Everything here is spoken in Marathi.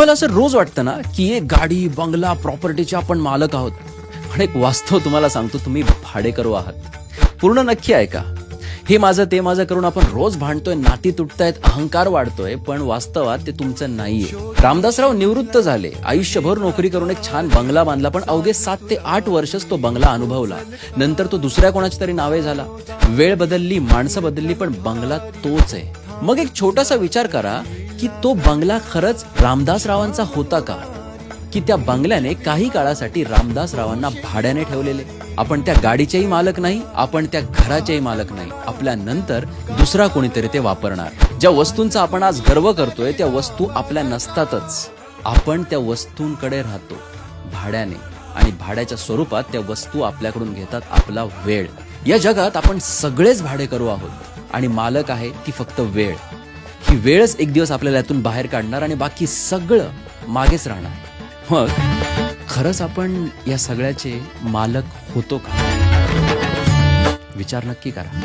तुम्हाला असं रोज वाटतं ना की एक गाडी बंगला प्रॉपर्टीचे आपण मालक आहोत, पण एक वास्तव तुम्हाला सांगतो, तुम्ही भाडेकरू आहात. पूर्ण नक्की ऐका. हे माझं ते माझं करून आपण रोज भांडतोय, नाती तुटतायत, अहंकार वाढतोय, पण वास्तवात ते तुमचं नाहीये. रामदासराव निवृत्त झाले, आयुष्यभर नोकरी करून एक छान बंगला बांधला, पण अवघे 7 ते 8 वर्षच तो बंगला अनुभवला. नंतर तो दुसऱ्या कोणाच्या तरी नावे झाला. वेळ बदलली, माणसं बदलली, पण बंगला तोच आहे. मग एक छोटासा विचार करा की तो बंगला खरंच रामदासरावांचा होता का, की त्या बंगल्याने काही काळासाठी रामदासरावांना भाड्याने ठेवलेले. आपण त्या गाडीचेही मालक नाही, आपण त्या घराचेही मालक नाही. आपल्या नंतर दुसरा कोणीतरी ते वापरणार. ज्या वस्तूंचा आपण आज गर्व करतोय त्या वस्तू आपल्या नसतातच. आपण त्या वस्तूंकडे राहतो भाड्याने, आणि भाड्याच्या स्वरूपात त्या वस्तू आपल्याकडून घेतात आपला वेळ. या जगात आपण सगळेच भाडेकरू आहोत, आणि मालक आहे ती फक्त वेळ. ही वेळच एक दिवस आपल्याला यातून बाहेर काढणार, आणि बाकी सगळं मागेच राहणार. मग खरंच आपण या सगळ्याचे मालक होतो का? विचार नक्की करा.